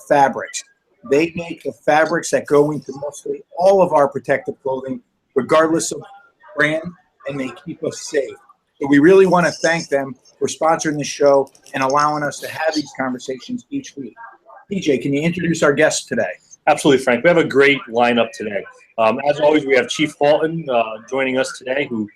Fabrics. They make the fabrics that go into mostly all of our protective clothing, regardless of brand, and they keep us safe. So we really want to thank them for sponsoring the show and allowing us to have these conversations each week. PJ, can you introduce our guests today? Absolutely, Frank. We have a great lineup today. As always, we have Chief Halton joining us today, who,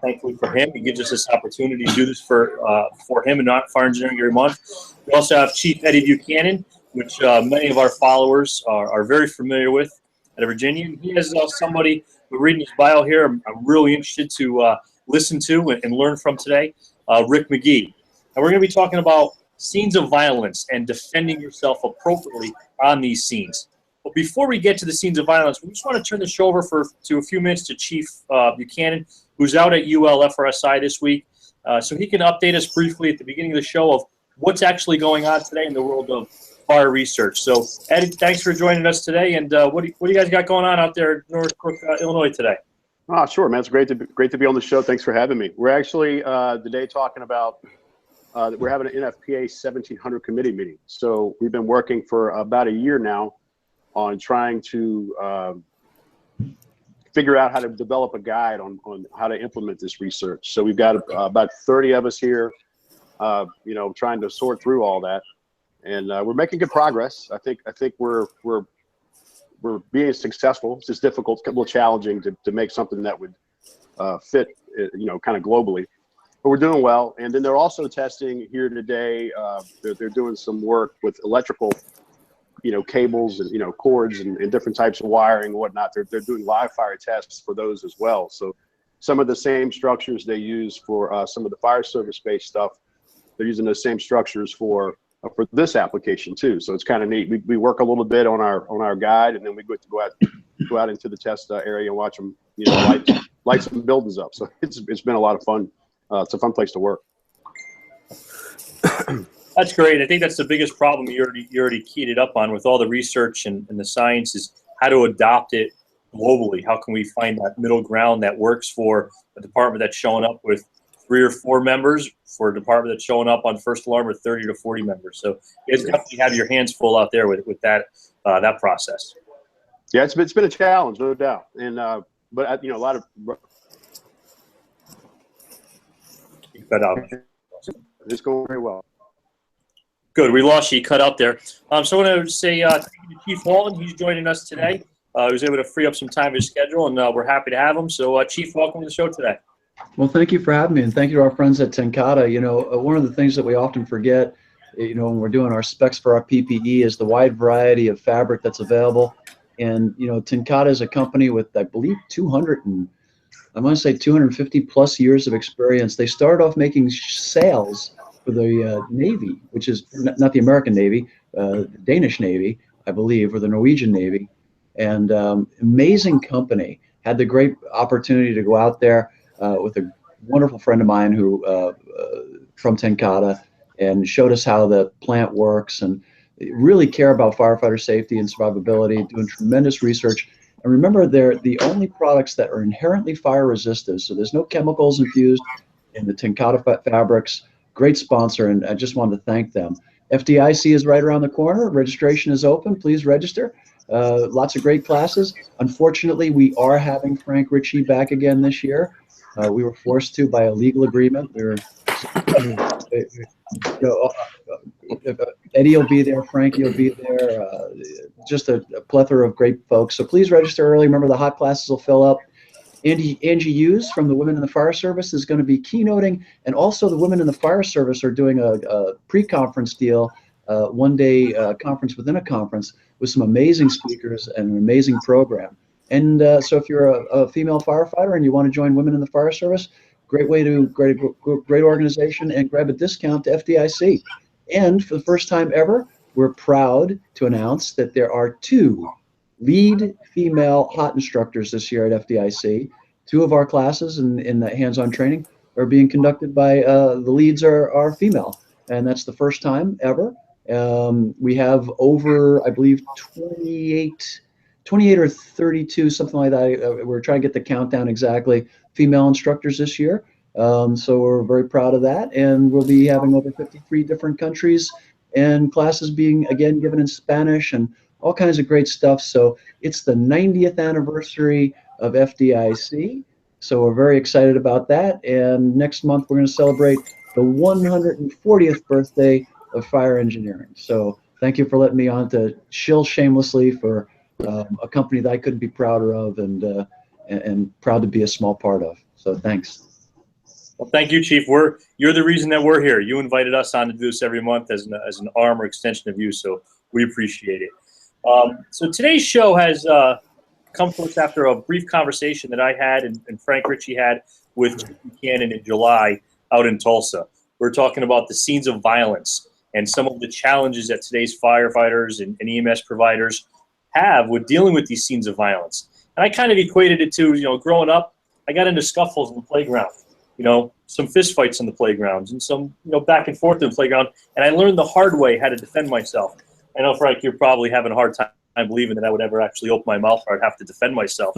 thankfully for him, he gives us this opportunity to do this for him and not Fire Engineering every month. We also have Chief Eddie Buchanan, which many of our followers are very familiar with out of Virginia. And he is somebody, we're reading his bio here, I'm really interested to listen to and learn from today, Rick McGhee. And we're going to be talking about scenes of violence and defending yourself appropriately on these scenes. But before we get to the scenes of violence, we just want to turn the show over to a few minutes to Chief Buchanan, who's out at UL FRSI this week, so he can update us briefly at the beginning of the show of what's actually going on today in the world of fire research. So, Eddie, thanks for joining us today. And what do you guys got going on out there in Northbrook, Illinois today? Sure, man. It's great to be on the show. Thanks for having me. We're actually today talking about we're having an NFPA 1700 committee meeting. So we've been working for about a year now on trying to figure out how to develop a guide on how to implement this research. So we've got about 30 of us here, trying to sort through all that, and we're making good progress. I think we're being successful. It's just difficult, a little challenging to make something that would fit, kind of globally. But we're doing well. And then they're also testing here today. They're doing some work with electrical, cables and cords and different types of wiring and whatnot. They're doing live fire tests for those as well. So some of the same structures they use for some of the fire service based stuff, they're using those same structures for this application too. So it's kind of neat. We work a little bit on our guide, and then we go out into the test area and watch them, light some buildings up. So it's been a lot of fun. It's a fun place to work. That's great. I think that's the biggest problem you already keyed it up on with all the research and the science is how to adopt it globally. How can we find that middle ground that works for a department that's showing up with 3 or 4 members, for a department that's showing up on first alarm with 30 to 40 members. So you guys definitely have your hands full out there with that process. Yeah, it's been a challenge, no doubt. And but a lot of it's going very well. Good. We lost you. Cut out there. So I want to say thank you to Chief Halton. He's joining us today. He was able to free up some time in his schedule, and we're happy to have him. So, Chief, welcome to the show today. Well, thank you for having me, and thank you to our friends at TNCATA. One of the things that we often forget, when we're doing our specs for our PPE is the wide variety of fabric that's available. And, TNCATA is a company with, I believe, 250 plus years of experience. They started off making sails for the Navy, which is not the American Navy, the Danish Navy, I believe, or the Norwegian Navy. And amazing company. Had the great opportunity to go out there with a wonderful friend of mine who from TNCATA, and showed us how the plant works and really care about firefighter safety and survivability, doing tremendous research. And remember, they're the only products that are inherently fire resistant, so there's no chemicals infused in the TNCATA fabrics. Great sponsor, and I just wanted to thank them. FDIC is right around the corner. Registration is open. Please register. Lots of great classes. Unfortunately, we are having Frank Ricci back again this year. We were forced to by a legal agreement. Eddie will be there. Frankie will be there. Just a plethora of great folks. So please register early. Remember, the hot classes will fill up. Angie Hughes from the Women in the Fire Service is going to be keynoting, and also the Women in the Fire Service are doing a pre-conference deal, one-day conference within a conference with some amazing speakers and an amazing program. And so if you're a female firefighter and you want to join Women in the Fire Service, great way to great organization and grab a discount to FDIC. And for the first time ever, we're proud to announce that there are 2 lead female hot instructors this year at FDIC. 2 of our classes in the hands-on training are being conducted by the leads are female, and that's the first time ever. We have over, I believe, 28 or 32, something like that. We're trying to get the countdown exactly, female instructors this year. So we're very proud of that, and we'll be having over 53 different countries and classes being, again, given in Spanish and all kinds of great stuff. So it's the 90th anniversary of FDIC. So we're very excited about that. And next month, we're going to celebrate the 140th birthday of fire engineering. So thank you for letting me on to shill shamelessly for a company that I couldn't be prouder of and proud to be a small part of. So thanks. Well, thank you, Chief. You're the reason that we're here. You invited us on to do this every month as an arm or extension of you, so we appreciate it. So today's show has come to us after a brief conversation that I had and Frank Ricci had with Chief Buchanan in July out in Tulsa. We're talking about the scenes of violence and some of the challenges that today's firefighters and EMS providers have with dealing with these scenes of violence. And I kind of equated it to, growing up, I got into scuffles in the playground. Some fist fights on the playgrounds and some, back and forth in the playground. And I learned the hard way how to defend myself. I know, Frank, you're probably having a hard time believing that I would ever actually open my mouth or I'd have to defend myself.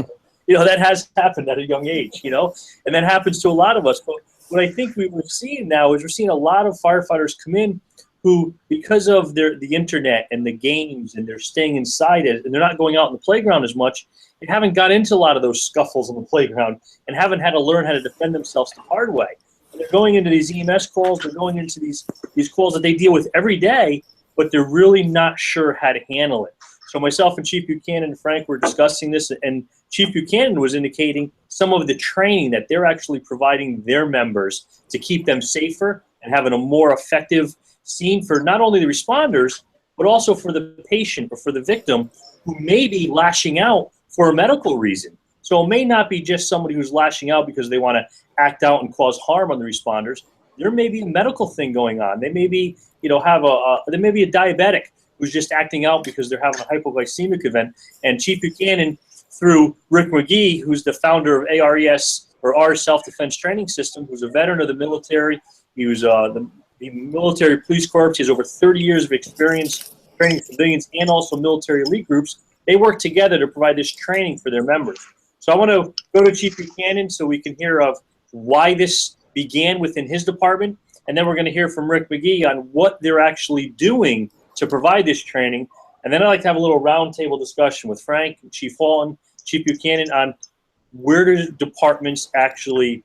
That has happened at a young age, and that happens to a lot of us. But what I think we're seeing now is we're seeing a lot of firefighters come in who, because of the internet and the games and they're staying inside it and they're not going out in the playground as much, they haven't got into a lot of those scuffles on the playground and haven't had to learn how to defend themselves the hard way. And they're going into these EMS calls, they're going into these calls that they deal with every day, but they're really not sure how to handle it. So myself and Chief Buchanan and Frank were discussing this, and Chief Buchanan was indicating some of the training that they're actually providing their members to keep them safer and having a more effective scene for not only the responders, but also for the patient or for the victim who may be lashing out for a medical reason. So it may not be just somebody who's lashing out because they want to act out and cause harm on the responders. There may be a medical thing going on. They may be, there may be a diabetic who's just acting out because they're having a hypoglycemic event. And Chief Buchanan, through Rick McGhee, who's the founder of ARES, or our Self-Defense Training System, who's a veteran of the military. He was the military police corps. He has over 30 years of experience training civilians and also military elite groups. They work together to provide this training for their members. So I want to go to Chief Buchanan so we can hear of why this began within his department, and then we're going to hear from Rick McGhee on what they're actually doing to provide this training. And then I'd like to have a little roundtable discussion with Frank, Chief Halton, Chief Buchanan on where do departments actually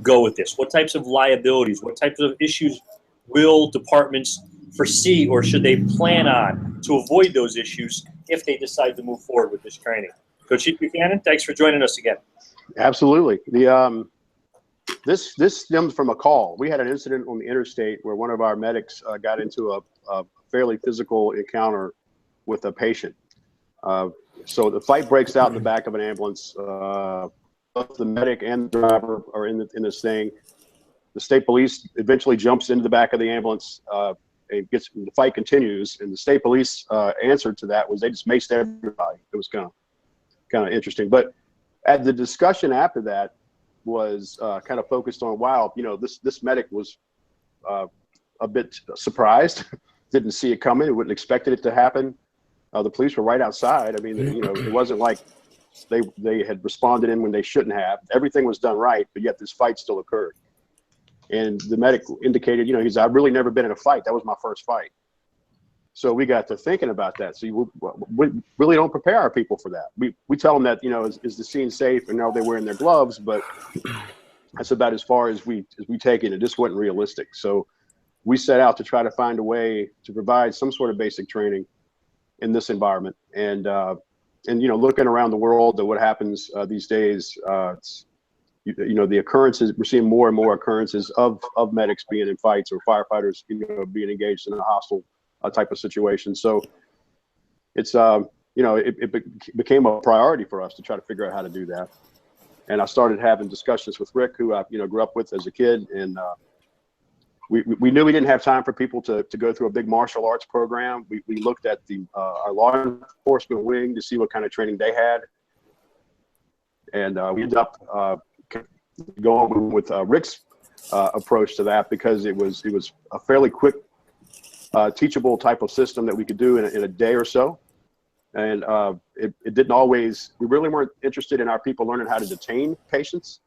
go with this? What types of liabilities, what types of issues will departments foresee or should they plan on to avoid those issues if they decide to move forward with this training? So Chief Buchanan, thanks for joining us again. Absolutely. This stems from a call. We had an incident on the interstate where one of our medics got into a fairly physical encounter with a patient. So the fight breaks out in the back of an ambulance. Both the medic and the driver are in this thing. The state police eventually jumps into the back of the ambulance. The fight continues, and the state police answer to that was they just maced everybody. It was kind of interesting. But at the discussion after that was kind of focused on, wow, this medic was a bit surprised, didn't see it coming, wouldn't expected it to happen. The police were right outside. I mean, it wasn't like they had responded in when they shouldn't have. Everything was done right, but yet this fight still occurred. And the medic indicated, he said, I've really never been in a fight. That was my first fight. So we got to thinking about that. So we really don't prepare our people for that. We tell them that, is the scene safe? And now they're wearing their gloves, but that's about as far as we take it. It just wasn't realistic. So we set out to try to find a way to provide some sort of basic training in this environment. And looking around the world at what happens these days, the occurrences, we're seeing more and more occurrences of medics being in fights or firefighters, being engaged in a hostile type of situation. So it's, it became a priority for us to try to figure out how to do that. And I started having discussions with Rick, who I, grew up with as a kid. And we knew we didn't have time for people to go through a big martial arts program. We looked at our law enforcement wing to see what kind of training they had. And we ended up going with Rick's approach to that because it was a fairly quick, teachable type of system that we could do in a day or so. And it didn't always, we really weren't interested in our people learning how to detain patients.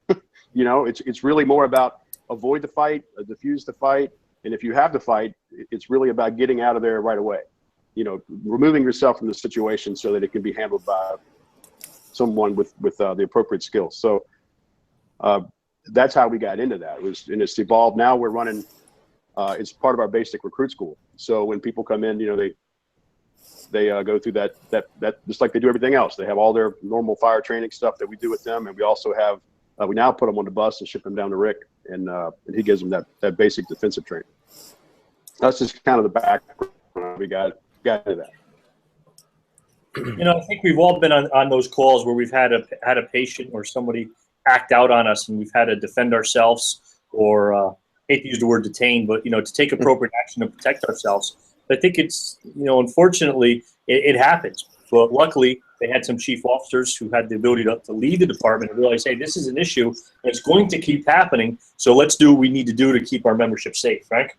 It's really more about avoid the fight, diffuse the fight, And if you have to fight, it's really about getting out of there right away. You know, removing yourself from the situation so that it can be handled by someone with the appropriate skills. So that's how we got into that. And it's evolved. Now we're running. It's part of our basic recruit school. So when people come in, you know, they go through that just like they do everything else. They have all their normal fire training stuff that we do with them, and we also have we now put them on the bus and ship them down to Rick, and he gives them that basic defensive training. That's just kind of the background we got into that. You know, I think we've all been on those calls where we've had a patient or somebody act out on us, and we've had to defend ourselves, or hate to use the word detain, but you know, to take appropriate action to protect ourselves. I think it's, you know, unfortunately, it happens. But luckily, they had some chief officers who had the ability to lead the department and realize, hey, this is an issue, and it's going to keep happening. So let's do what we need to do to keep our membership safe. Frank?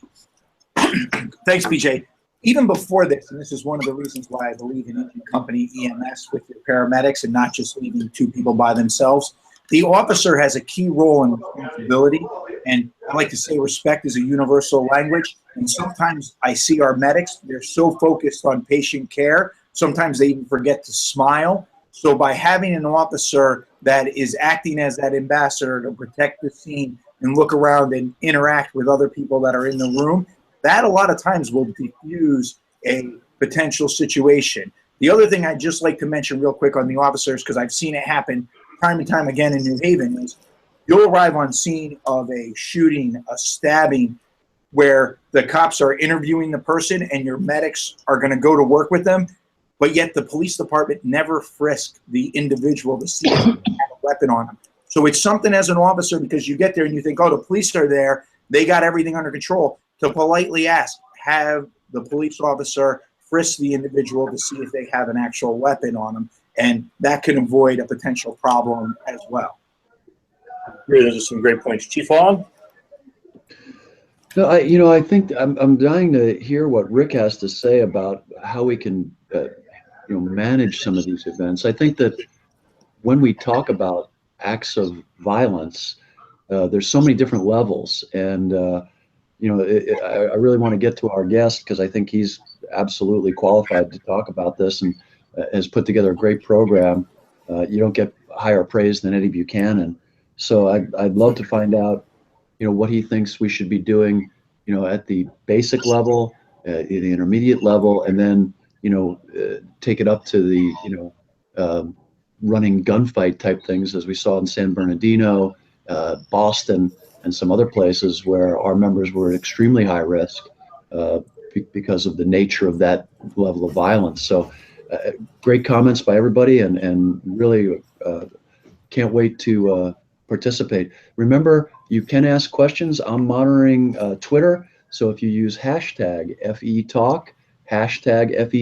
Thanks, BJ. Even before this, and this is one of the reasons why I believe in company EMS with your paramedics and not just leaving two people by themselves, the officer has a key role and responsibility. And I like to say respect is a universal language. And sometimes I see our medics, they're so focused on patient care, sometimes they even forget to smile. So by having an officer that is acting as that ambassador to protect the scene and look around and interact with other people that are in the room, that a lot of times will diffuse a potential situation. The other thing I'd just like to mention real quick on the officers, because I've seen it happen time and time again in New Haven, is you'll arrive on scene of a shooting, a stabbing, where the cops are interviewing the person and your medics are going to go to work with them, but yet the police department never frisked the individual to see if they had a weapon on them. So it's something as an officer, because you get there and you think, oh, the police are there, they got everything under control, to politely ask, have the police officer frisk the individual to see if they have an actual weapon on them, and that can avoid a potential problem as well. Those are some great points. Chief Long? No, I think I'm dying to hear what Rick has to say about how we can, manage some of these events. I think that when we talk about acts of violence, there's so many different levels, and I really want to get to our guest because I think he's absolutely qualified to talk about this and has put together a great program. You don't get higher praise than Eddie Buchanan. So I'd love to find out, what he thinks we should be doing, at the basic level, the intermediate level, and then, take it up to the, running gunfight type things as we saw in San Bernardino, Boston, and some other places where our members were at extremely high risk because of the nature of that level of violence. So great comments by everybody, and really can't wait to participate. Remember, you can ask questions. I'm monitoring Twitter, so if you use hashtag FETalk, if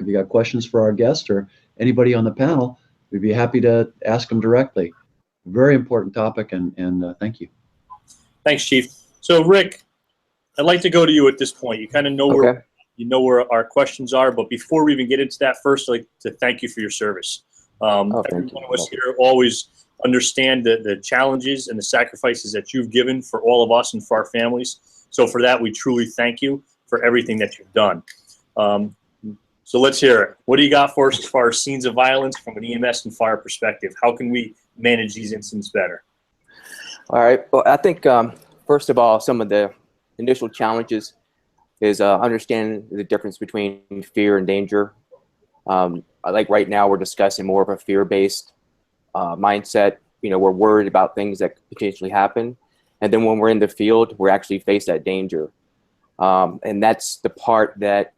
you got questions for our guest or anybody on the panel, we'd be happy to ask them directly. Very important topic, and thank you. Thanks, Chief. So, Rick, I'd like to go to you at this point. You kind of know where our questions are, but before we even get into that, first, I'd like to thank you for your service. Every one of us here always understand the challenges and the sacrifices that you've given for all of us and for our families. So for that, we truly thank you for everything that you've done. So let's hear it. What do you got for us as far as scenes of violence from an EMS and fire perspective? How can we manage these incidents better? All right. Well, I think, first of all, some of the initial challenges is understanding the difference between fear and danger. Like right now, we're discussing more of a fear-based mindset. We're worried about things that could potentially happen. And then when we're in the field, we're actually face that danger. And that's the part that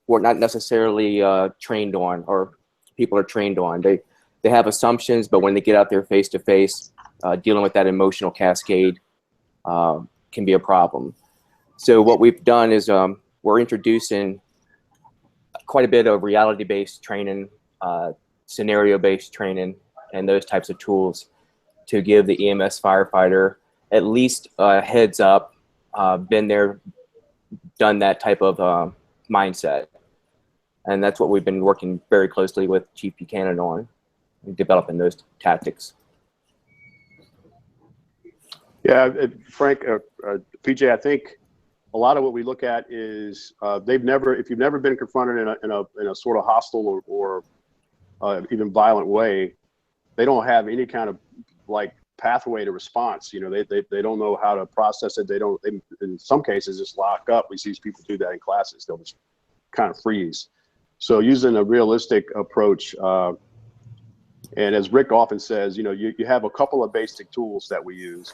we're not necessarily trained on, or people are trained on. They have assumptions, but when they get out there face to face, dealing with that emotional cascade can be a problem. So what we've done is we're introducing quite a bit of reality-based training, scenario-based training, and those types of tools to give the EMS firefighter at least a heads up, been there, done that type of mindset. And that's what we've been working very closely with Chief Buchanan on, developing those tactics. Yeah, Frank, PJ, I think a lot of what we look at is if you've never been confronted in a sort of hostile or even violent way, they don't have any kind of like pathway to response. You know, they don't know how to process it. They in some cases just lock up. We see people do that in classes. They'll just kind of freeze. So using a realistic approach, and as Rick often says, you know, you have a couple of basic tools that we use.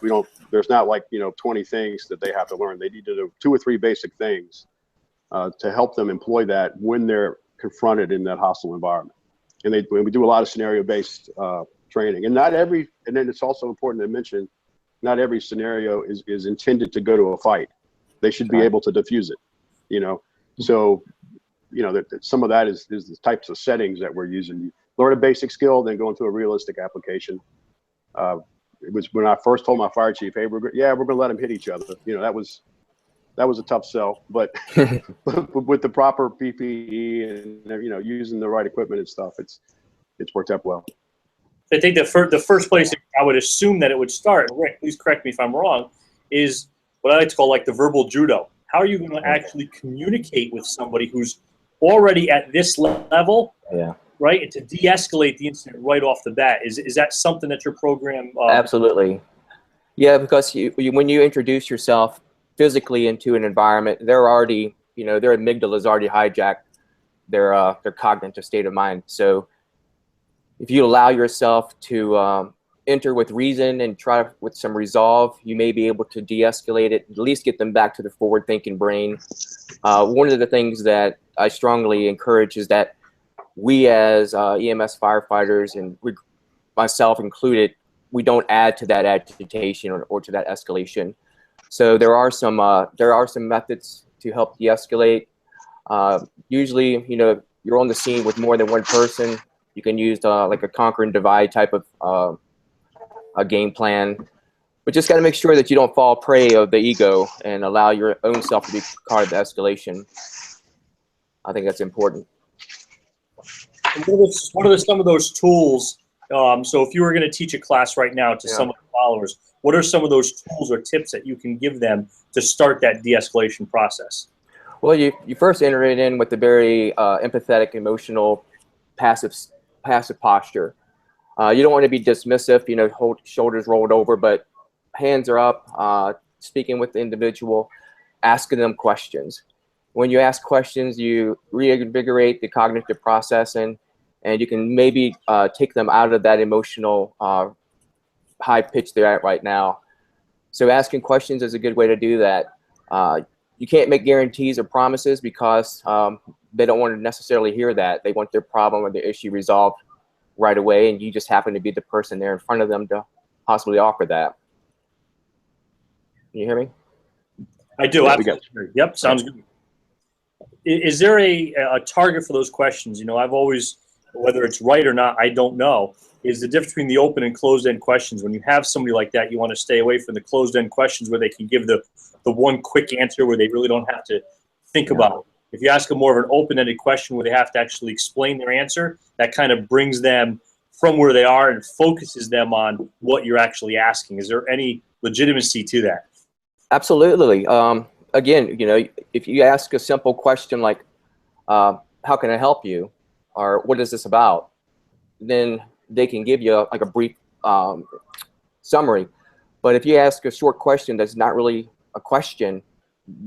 There's not like, you know, 20 things that they have to learn. They need to do 2 or 3 basic things to help them employ that when they're confronted in that hostile environment. And we do a lot of scenario-based training. And then it's also important to mention, not every scenario is intended to go to a fight. They should be able to diffuse it, you know. So, you know, some of that is the types of settings that we're using. You learn a basic skill, then go into a realistic application. It was when I first told my fire chief, hey, we're gonna let them hit each other. You know, that was a tough sell, but with the proper PPE and, you know, using the right equipment and stuff, it's worked out well. I think the first place I would assume that it would start, Rick, please correct me if I'm wrong, is what I like to call like the verbal judo. How are you going to actually communicate with somebody who's already at this level, right, and to de-escalate the incident right off the bat? Is that something that your program? Absolutely. Yeah, because when you introduce yourself physically into an environment, they're already, you know, their amygdala is already hijacked their cognitive state of mind. So if you allow yourself to enter with reason and try with some resolve, you may be able to de-escalate it, at least get them back to the forward-thinking brain. One of the things that I strongly encourage is that we as EMS firefighters, and myself included, we don't add to that agitation or to that escalation. So there are some methods to help de-escalate. Usually, you know, you're on the scene with more than one person. You can use like a conquer and divide type of a game plan, but just got to make sure that you don't fall prey of the ego and allow your own self to be part of the escalation. I think that's important. What are some of those tools? So if you were going to teach a class right now to some of the followers, what are some of those tools or tips that you can give them to start that de-escalation process? Well, you first enter it in with the very empathetic, emotional, passive posture. You don't want to be dismissive, you know, shoulders rolled over, but hands are up, speaking with the individual, asking them questions. When you ask questions, you reinvigorate the cognitive processing, and you can maybe take them out of that emotional high pitch they're at right now. So asking questions is a good way to do that. You can't make guarantees or promises because they don't want to necessarily hear that. They want their problem or their issue resolved right away, and you just happen to be the person there in front of them to possibly offer that. Can you hear me? I do. Absolutely. Yep, sounds good. Is there a target for those questions? You know, I've always, whether it's right or not, I don't know, is the difference between the open and closed-end questions. When you have somebody like that, you want to stay away from the closed-end questions where they can give the one quick answer where they really don't have to think about it. If you ask them more of an open-ended question where they have to actually explain their answer, that kind of brings them from where they are and focuses them on what you're actually asking. Is there any legitimacy to that? Absolutely. Again, you know, if you ask a simple question like, how can I help you? Or what is this about? Then they can give you like a brief summary. But if you ask a short question that's not really a question,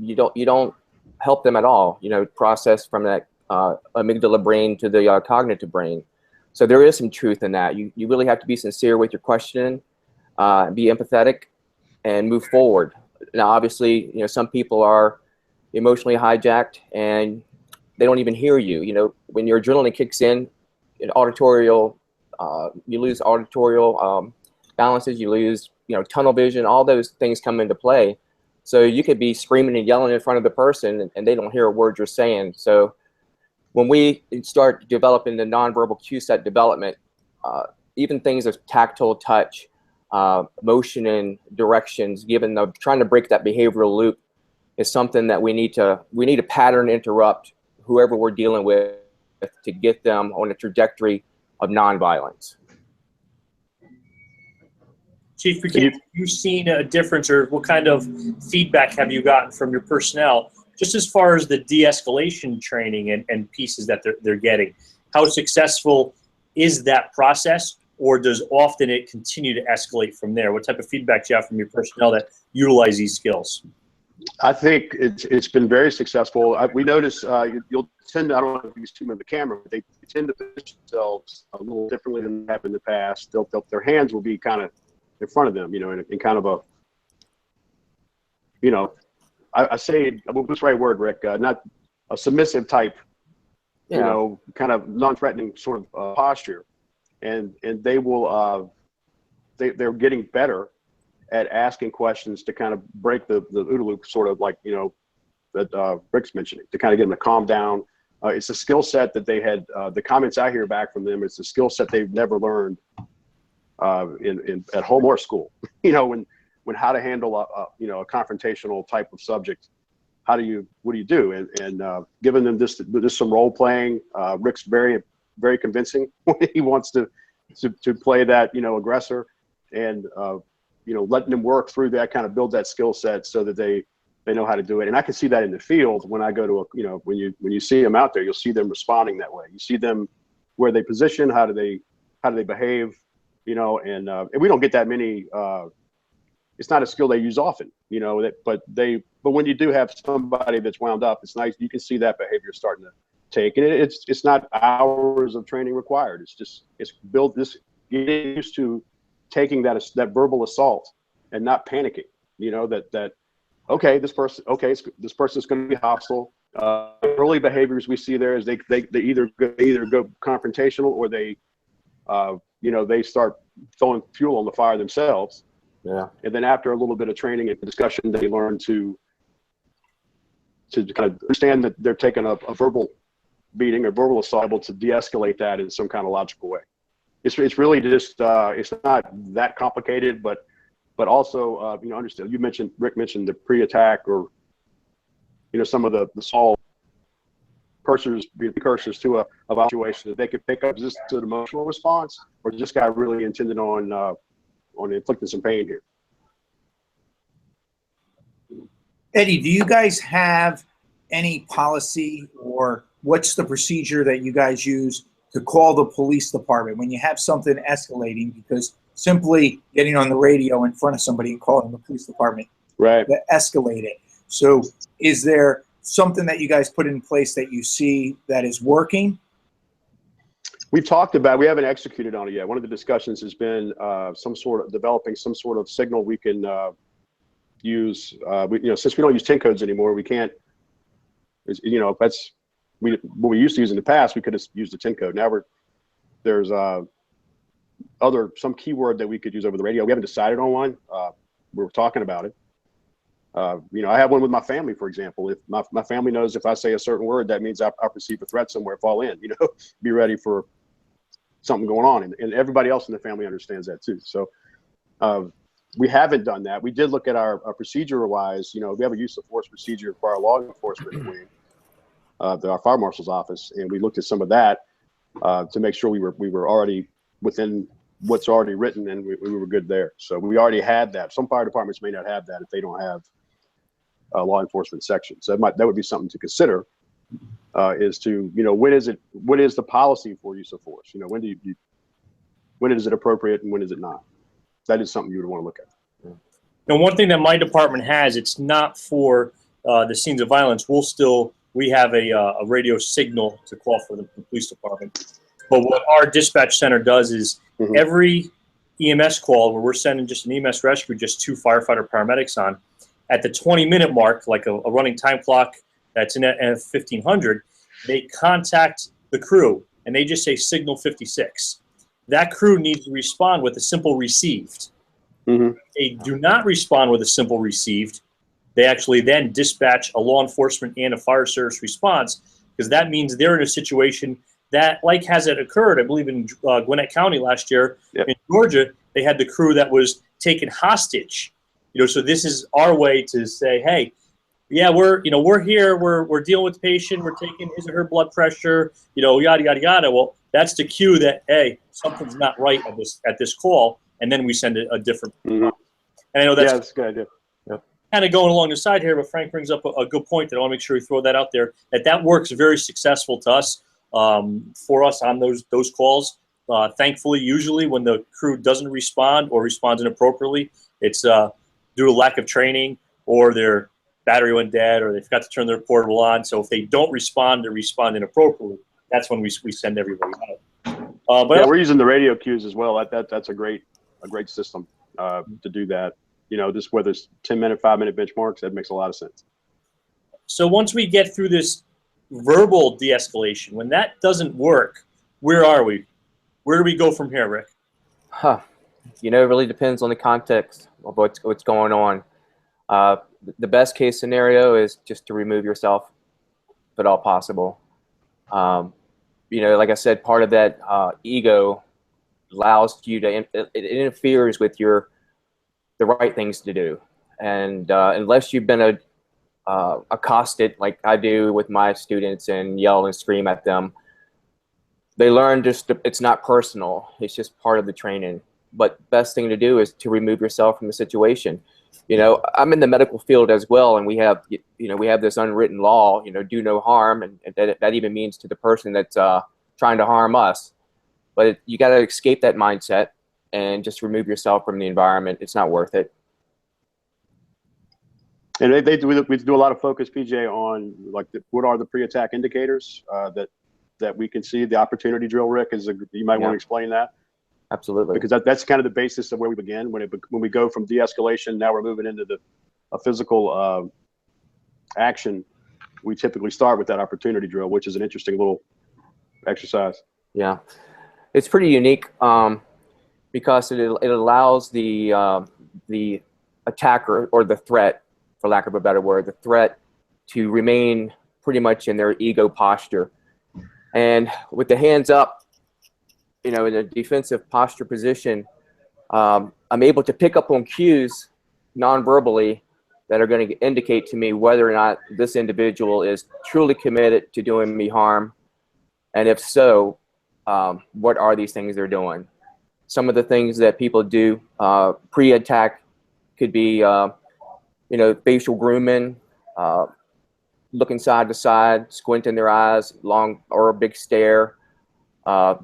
you don't help them at all, you know, process from that amygdala brain to the cognitive brain. So there is some truth in that. You really have to be sincere with your question, be empathetic, and move forward. Now, obviously, you know, some people are emotionally hijacked and they don't even hear you. You know, when your adrenaline kicks in auditorial, you lose auditorial balances, you lose, you know, tunnel vision, all those things come into play. So you could be screaming and yelling in front of the person and they don't hear a word you're saying. So when we start developing the nonverbal cue set development, even things of tactile touch, motion and directions, trying to break that behavioral loop is something that we need to pattern interrupt whoever we're dealing with to get them on a trajectory of nonviolence. Chief Buchanan, have you seen a difference, or what kind of feedback have you gotten from your personnel, just as far as the de-escalation training and pieces that they're getting? How successful is that process, or does often it continue to escalate from there? What type of feedback do you have from your personnel that utilize these skills? I think it's been very successful. We notice you'll tend to, I don't know if you see them in the camera, but they tend to position themselves a little differently than they have in the past. Their hands will be kind of in front of them, you know, in kind of a, you know, I say, what's the right word, Rick? Not a submissive type, you know, kind of non-threatening sort of posture. And they will, they're getting better at asking questions to kind of break the OODA loop, sort of like, you know, that Rick's mentioning, to kind of get them to calm down. It's a skill set that they had, the comments I hear back from them, it's a skill set they've never learned at home or school. You know, when how to handle you know, a confrontational type of subject. What do you do? And giving them just some role playing. Rick's very, very convincing when he wants to play that, you know, aggressor, and you know, letting them work through that, kind of build that skill set so that they know how to do it. And I can see that in the field when I go to you know, when you see them out there, you'll see them responding that way. You see them where they position, how do they behave, you know, and we don't get that many. It's not a skill they use often, you know, but when you do have somebody that's wound up, it's nice. You can see that behavior starting to take, and it's not hours of training required. It's getting used to taking that verbal assault and not panicking, you know, that okay, this person's going to be hostile. Early behaviors we see there is they either go confrontational, or they you know, they start throwing fuel on the fire themselves. Yeah. And then after a little bit of training and discussion, they learn to kind of understand that they're taking a verbal beating or verbal assault, able to de-escalate that in some kind of logical way. It's really just it's not that complicated, but also you know, understand. Rick mentioned the pre-attack, or you know, some of the assault precursors to a situation that they could pick up just an emotional response, or just got really intended on inflicting some pain here. Eddie, do you guys have any policy, or what's the procedure that you guys use to call the police department when you have something escalating? Because simply getting on the radio in front of somebody and calling the police department, right, that escalate it. So is there something that you guys put in place that you see that is working? We've talked about, we haven't executed on it yet. One of the discussions has been developing some sort of signal we can use. You know, since we don't use 10 codes anymore, we can't, you know, what we used to use in the past, we could have used the 10 code. Now there's some keyword that we could use over the radio. We haven't decided on one. We're talking about it. You know, I have one with my family, for example. If my family knows if I say a certain word, that means I perceive a threat somewhere, fall in, you know, be ready for something going on. And everybody else in the family understands that too. So we haven't done that. We did look at our procedure-wise, you know, we have a use of force procedure for our law enforcement wing, our fire marshal's office, and we looked at some of that to make sure we were already within what's already written, and we were good there. So we already had that. Some fire departments may not have that if they don't have a law enforcement section. So that would be something to consider, is to, you know, what is the policy for use of force? You know, when is it appropriate and when is it not? That is something you would want to look at. Now, one thing that my department has, it's not for the scenes of violence. We have a radio signal to call for the police department. But what our dispatch center does is every EMS call where we're sending just an EMS rescue, just 2 firefighter paramedics on, at the 20-minute mark, like a running time clock that's in at 1500, they contact the crew and they just say signal 56. That crew needs to respond with a simple received. They do not respond with a simple received. They actually then dispatch a law enforcement and a fire service response, because that means they're in a situation that, like has it occurred, I believe in Gwinnett County last year, in Georgia, they had the crew that was taken hostage. You know, so this is our way to say, hey, yeah, we're here, we're dealing with the patient, we're taking his or her blood pressure, you know, yada yada yada. Well, that's the cue that, hey, something's not right at this call. and then we send a different. Mhm. And I know that's, that's a good idea. kind of going along the side here, but Frank brings up a good point that I want to make sure we throw that out there, that works very successful to us, for us on those calls. Thankfully, usually when the crew doesn't respond or responds inappropriately, it's due to lack of training, or their battery went dead, or they forgot to turn their portable on. So if they don't respond or respond inappropriately, that's when we send everybody out. But Yeah, we're using the radio cues as well. That's a great system to do that. You know, just whether it's 10-minute, 5-minute benchmarks, that makes a lot of sense. So once we get through this verbal de-escalation, when that doesn't work, where are we? Where do we go from here, Rick? You know, it really depends on the context of what's going on. The best case scenario is just to remove yourself, if at all possible. You know, like I said, part of that ego allows you to, it interferes with the right things to do. And unless you've been accosted like I do with my students and yell and scream at them, they learn it's not personal. It's just part of the training. But best thing to do is to remove yourself from the situation. You know, I'm in the medical field as well, and we have this unwritten law, do no harm, and that even means to the person that's trying to harm us. But you got to escape that mindset and just remove yourself from the environment. It's not worth it. And we do a lot of focus, PJ, on like what are the pre-attack indicators that we can see. The opportunity drill, Rick, you might want to explain that. Absolutely. Because that's kind of the basis of where we begin. When we go from de-escalation, now we're moving into a physical action. We typically start with that opportunity drill, which is an interesting little exercise. Yeah, it's pretty unique because it allows the attacker, or the threat, for lack of a better word, the threat to remain pretty much in their ego posture. And with the hands up, in a defensive posture position, I'm able to pick up on cues non-verbally that are going to indicate to me whether or not this individual is truly committed to doing me harm. And if so, what are these things they're doing? Some of the things that people do pre-attack could be, facial grooming, looking side to side, squinting their eyes, long or a big stare,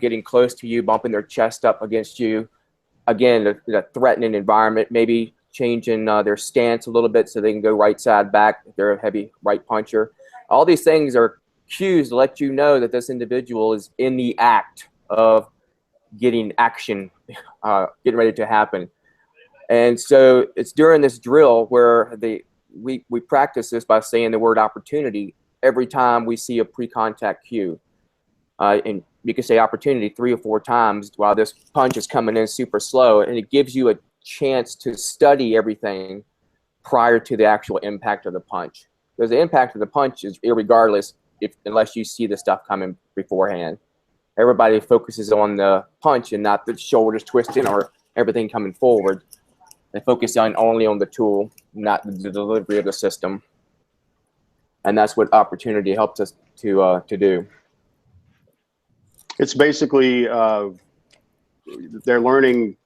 getting close to you, bumping their chest up against you. Again, the threatening environment, maybe changing their stance a little bit so they can go right side back if they're a heavy right puncher. All these things are cues to let you know that this individual is in the act of getting action, getting ready to happen. And so it's during this drill where we practice this by saying the word opportunity every time we see a pre-contact cue. And you can say opportunity 3 or 4 times while this punch is coming in super slow, and it gives you a chance to study everything prior to the actual impact of the punch. Because the impact of the punch is irregardless unless you see the stuff coming beforehand. Everybody focuses on the punch and not the shoulders twisting or everything coming forward. They focus only on the tool, not the delivery of the system. And that's what opportunity helps us to do. It's basically they're learning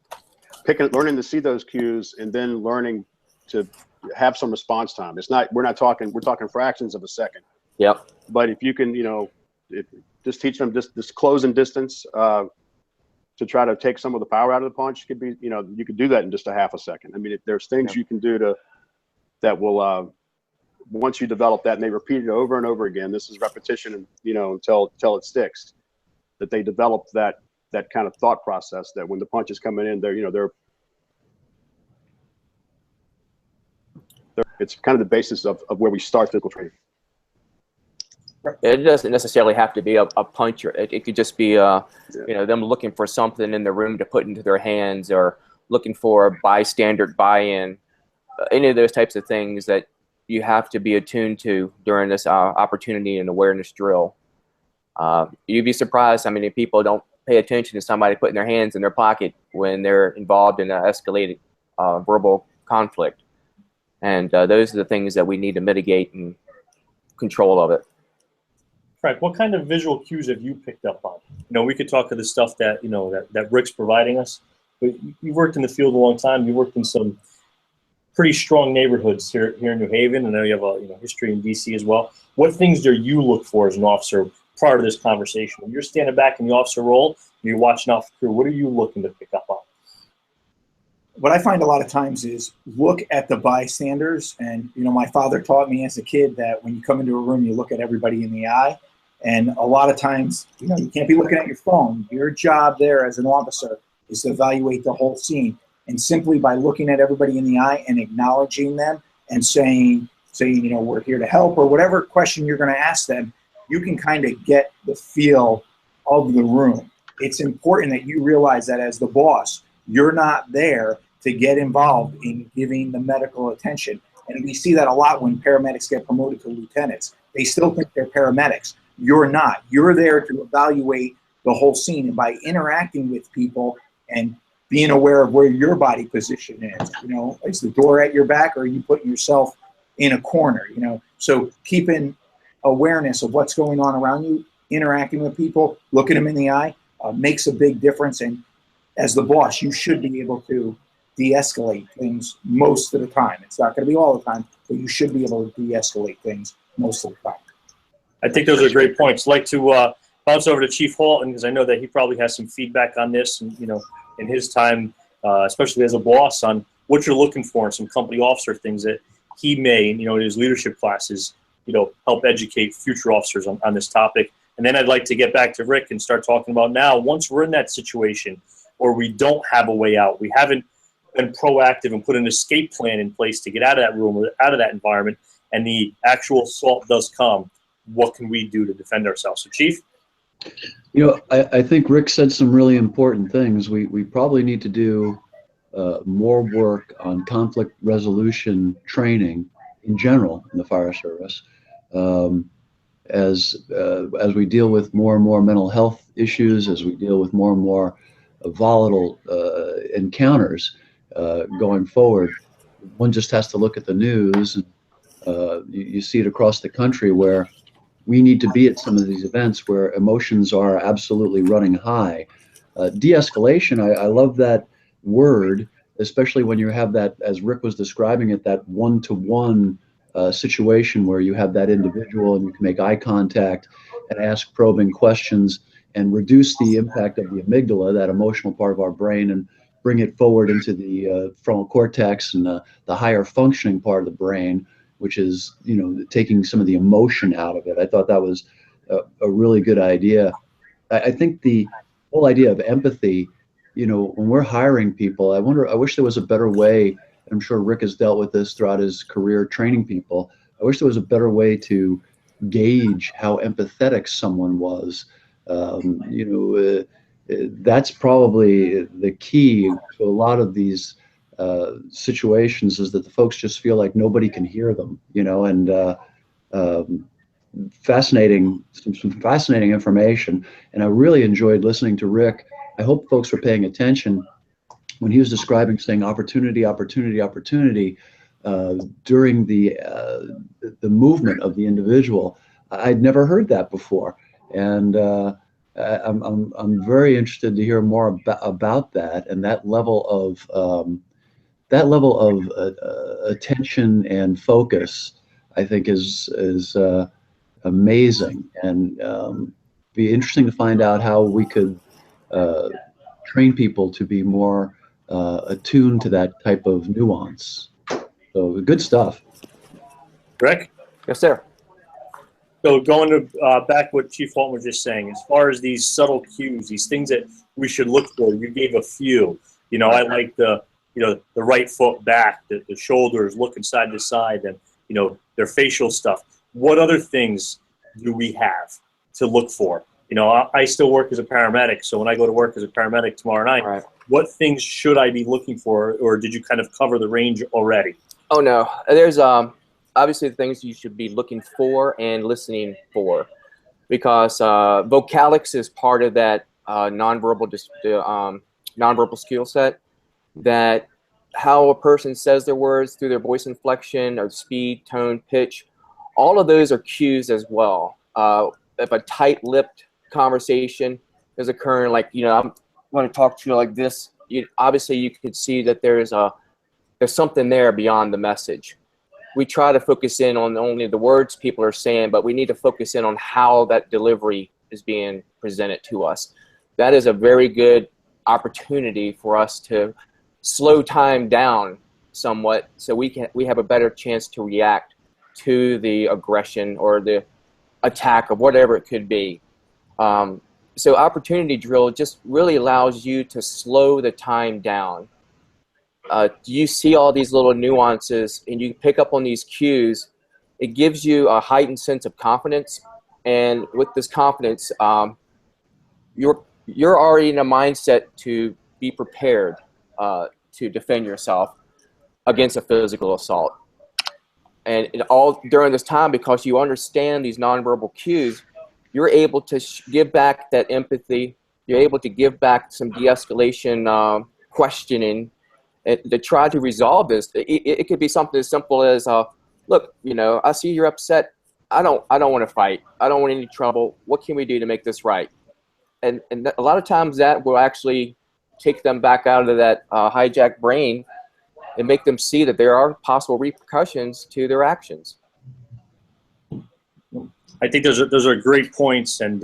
to see those cues and then learning to have some response time. We're talking fractions of a second. Yep. But if you can, just teach them this closing distance to try to take some of the power out of the punch, could be, you could do that in just a half a second. I mean, there's things you can do that will once you develop that and they repeat it over and over again. This is repetition, and until it sticks. That they develop that kind of thought process that when the punch is coming in, it's kind of the basis of where we start physical training. It doesn't necessarily have to be a puncher. It could just be them looking for something in the room to put into their hands, or looking for a bystander buy-in. Any of those types of things that you have to be attuned to during this opportunity and awareness drill. You'd be surprised how many people don't pay attention to somebody putting their hands in their pocket when they're involved in an escalated verbal conflict. And those are the things that we need to mitigate and control of it. Frank, what kind of visual cues have you picked up on? We could talk to the stuff that that Rick's providing us. but you've worked in the field a long time. You worked in some pretty strong neighborhoods here in New Haven. I know you have a history in DC as well. What things do you look for as an officer prior to this conversation? When you're standing back in the officer role and you're watching out for crew, what are you looking to pick up on? What I find a lot of times is look at the bystanders. And, my father taught me as a kid that when you come into a room, you look at everybody in the eye. And a lot of times, you can't be looking at your phone. Your job there as an officer is to evaluate the whole scene. And simply by looking at everybody in the eye and acknowledging them and saying, we're here to help, or whatever question you're going to ask them, you can kind of get the feel of the room. It's important that you realize that as the boss, you're not there to get involved in giving the medical attention. And we see that a lot when paramedics get promoted to lieutenants. They still think they're paramedics. You're not. You're there to evaluate the whole scene. And by interacting with people and being aware of where your body position is, is the door at your back, or are you putting yourself in a corner, So keeping awareness of what's going on around you, interacting with people, looking them in the eye, makes a big difference. And as the boss, you should be able to de-escalate things most of the time. It's not going to be all the time, but you should be able to de-escalate things most of the time. I think those are great points. I'd like to bounce over to Chief Halton, because I know that he probably has some feedback on this, and in his time, especially as a boss, on what you're looking for in some company officer things that he may, in his leadership classes, help educate future officers on this topic. And then I'd like to get back to Rick and start talking about now, once we're in that situation or we don't have a way out, we haven't been proactive and put an escape plan in place to get out of that room or out of that environment, and the actual assault does come, what can we do to defend ourselves? So, Chief? I think Rick said some really important things. We probably need to do more work on conflict resolution training in general in the fire service. As we deal with more and more mental health issues, as we deal with more and more volatile encounters going forward, one just has to look at the news. You see it across the country where we need to be at some of these events where emotions are absolutely running high. De-escalation, I love that word, especially when you have that, as Rick was describing it, that one-to-one situation where you have that individual and you can make eye contact and ask probing questions and reduce the impact of the amygdala, that emotional part of our brain, and bring it forward into the frontal cortex and the higher functioning part of the brain, which is, taking some of the emotion out of it. I thought that was a really good idea. I think the whole idea of empathy, when we're hiring people, I wish there was a better way. I'm sure Rick has dealt with this throughout his career training people. I wish there was a better way to gauge how empathetic someone was. That's probably the key to a lot of these situations, is that the folks just feel like nobody can hear them, and some fascinating information. And I really enjoyed listening to Rick. I hope folks were paying attention when he was describing, saying opportunity, opportunity, opportunity during the movement of the individual. I'd never heard that before, and I'm very interested to hear more about that, and that level of attention and focus, I think is amazing, and be interesting to find out how we could train people to be more attuned to that type of nuance. So good stuff. Rick? Yes, sir. So going to back what Chief Halton was just saying, as far as these subtle cues, these things that we should look for, you gave a few. I like the right foot back, the shoulders, looking side to side, and, their facial stuff. What other things do we have to look for? I still work as a paramedic, so when I go to work as a paramedic tomorrow night, Right. What things should I be looking for, or did you kind of cover the range already? Oh, no. There's obviously things you should be looking for and listening for, because vocalics is part of that nonverbal skill set, that how a person says their words through their voice inflection or speed, tone, pitch, all of those are cues as well. If a tight-lipped conversation is occurring, like, I'm going to talk to you like this obviously you could see that there's something there beyond the message. We try to focus in on only the words people are saying, but we need to focus in on how that delivery is being presented to us. That is a very good opportunity for us to slow time down somewhat, so we have a better chance to react to the aggression or the attack of whatever it could be. So opportunity drill just really allows you to slow the time down. You see all these little nuances and you pick up on these cues. It gives you a heightened sense of confidence, and with this confidence, you're already in a mindset to be prepared to defend yourself against a physical assault. And all during this time, because you understand these nonverbal cues, you're able to give back that empathy. You're able to give back some de-escalation questioning to try to resolve this. It could be something as simple as, look, I see you're upset. I don't want to fight. I don't want any trouble. What can we do to make this right? And a lot of times that will actually take them back out of that hijacked brain and make them see that there are possible repercussions to their actions. I think those are great points, and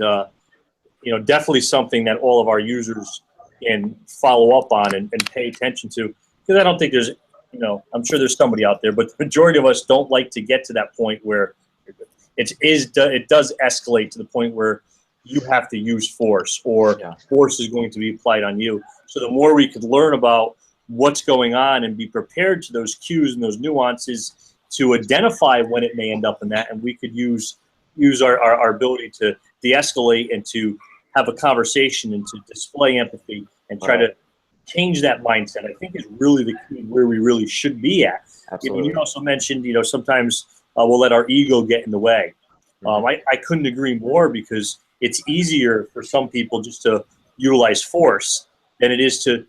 definitely something that all of our users can follow up on and pay attention to. Because I don't think there's, I'm sure there's somebody out there, but the majority of us don't like to get to that point where it does escalate to the point where you have to use force, or force is going to be applied on you. So the more we could learn about what's going on and be prepared to those cues and those nuances to identify when it may end up in that, and we could use our ability to de-escalate and to have a conversation and to display empathy and try to change that mindset, I think is really the key where we really should be at. Absolutely. You also mentioned, sometimes we'll let our ego get in the way. I couldn't agree more, because it's easier for some people just to utilize force than it is to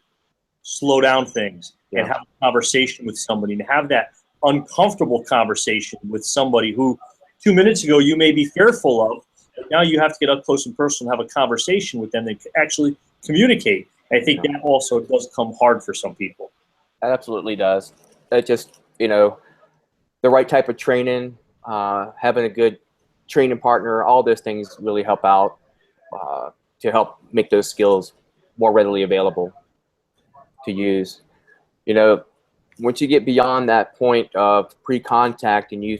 slow down things and have a conversation with somebody, and have that uncomfortable conversation with somebody who 2 minutes ago you may be fearful of, but now you have to get up close and personal and have a conversation with them that actually communicate. I think that also does come hard for some people. It absolutely does. It just, the right type of training, having a good training partner, all those things really help out to help make those skills more readily available to use. Once you get beyond that point of pre-contact and you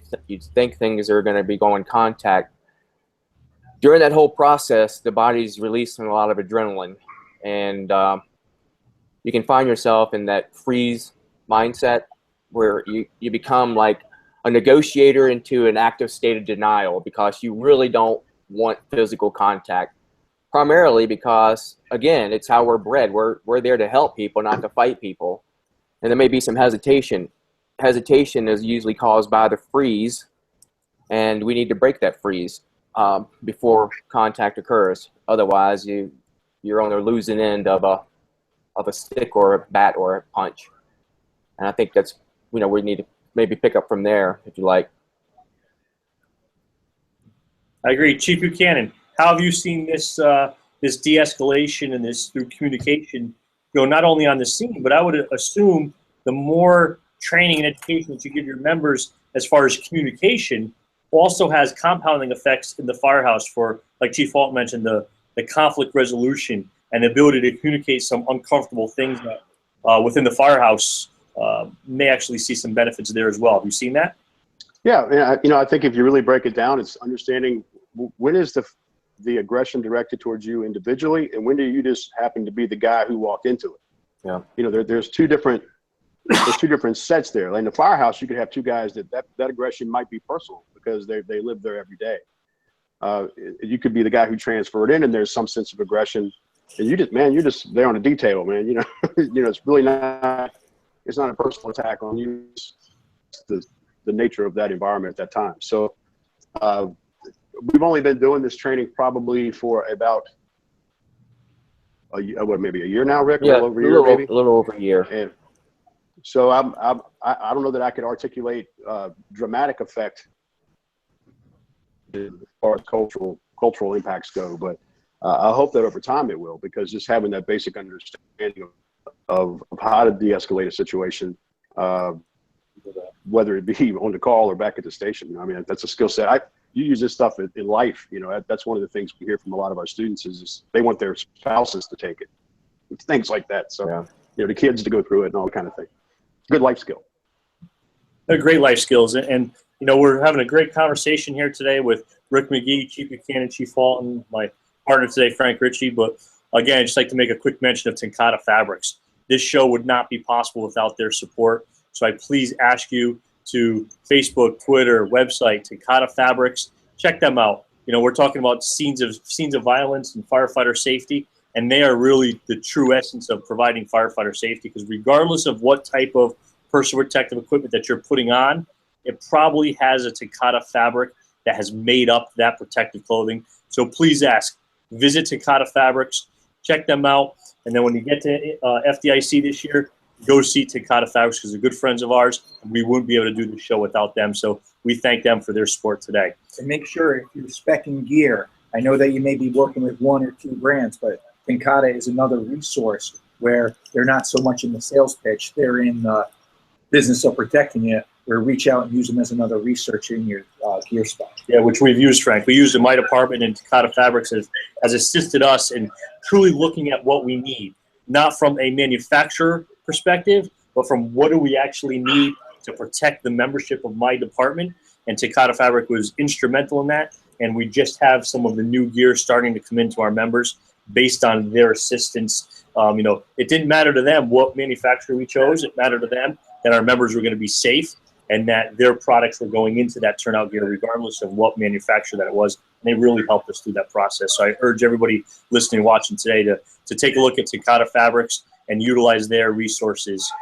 think things are going to be going contact, during that whole process, the body's releasing a lot of adrenaline, and you can find yourself in that freeze mindset where you become like a negotiator into an active state of denial, because you really don't want physical contact, primarily because, again, it's how we're bred. We're there to help people, not to fight people. And there may be some hesitation. Hesitation is usually caused by the freeze, and we need to break that freeze before contact occurs. Otherwise, you're on the losing end of a stick or a bat or a punch. And I think that's, we need to maybe pick up from there, if you like. I agree. Chief Buchanan, how have you seen this this de-escalation and this through communication go not only on the scene, but I would assume the more training and education that you give your members as far as communication also has compounding effects in the firehouse for, like Chief Halton mentioned, the conflict resolution and the ability to communicate some uncomfortable things that within the firehouse may actually see some benefits there as well. Have you seen that? Yeah, I think if you really break it down, it's understanding when is the aggression directed towards you individually, and when do you just happen to be the guy who walked into it? Yeah. There's two different sets there. Like in the firehouse, you could have two guys that aggression might be personal because they live there every day. You could be the guy who transferred in, and there's some sense of aggression, and you're just there on a detail, man. It's really not. It's not a personal attack on you. It's the nature of that environment at that time. So we've only been doing this training probably for about maybe a year now, Rick? Yeah, a little over a year, maybe? A little over a year. And so I don't know that I could articulate dramatic effect as far as cultural impacts go, but I hope that over time it will, because just having that basic understanding of how to de-escalate a situation, whether it be on the call or back at the station. I mean, that's a skill set. You use this stuff in life. You know, that's one of the things we hear from a lot of our students is they want their spouses to take it. It's things like that. So, Yeah. you know, the kids to go through it and all that kind of thing. Good life skill. They're great life skills. And, you know, we're having a great conversation here today with Rick McGhee, Chief Buchanan, Chief Halton, my partner today, Frank Ricci. But again, I'd just like to make a quick mention of Tenkata Fabrics. This show would not be possible without their support. So I please ask you to Facebook, Twitter, website, Tenkata Fabrics. Check them out. You know, we're talking about scenes of violence and firefighter safety, and they are really the true essence of providing firefighter safety, because regardless of what type of personal protective equipment that you're putting on, it probably has a Tenkata fabric that has made up that protective clothing. So please visit Tenkata Fabrics, check them out, and then when you get to FDIC this year, go see Tenkata Fabrics, because they're good friends of ours, and we wouldn't be able to do the show without them. So we thank them for their support today. And make sure if you're speccing gear, I know that you may be working with one or two brands, but Tenkata is another resource where they're not so much in the sales pitch, they're in the business of protecting it, where reach out and use them as another research in your gear spec. Yeah, which we've used, Frank. We used in my department, and Tenkata Fabrics has assisted us in truly looking at what we need, not from a manufacturer perspective, but from what do we actually need to protect the membership of my department. And Tenkata Fabric was instrumental in that. And we just have some of the new gear starting to come into our members based on their assistance. You know, it didn't matter to them what manufacturer we chose. It mattered to them that our members were going to be safe and that their products were going into that turnout gear regardless of what manufacturer that it was. And they really helped us through that process. So I urge everybody listening and watching today to take a look at Tenkata Fabrics and utilize their resources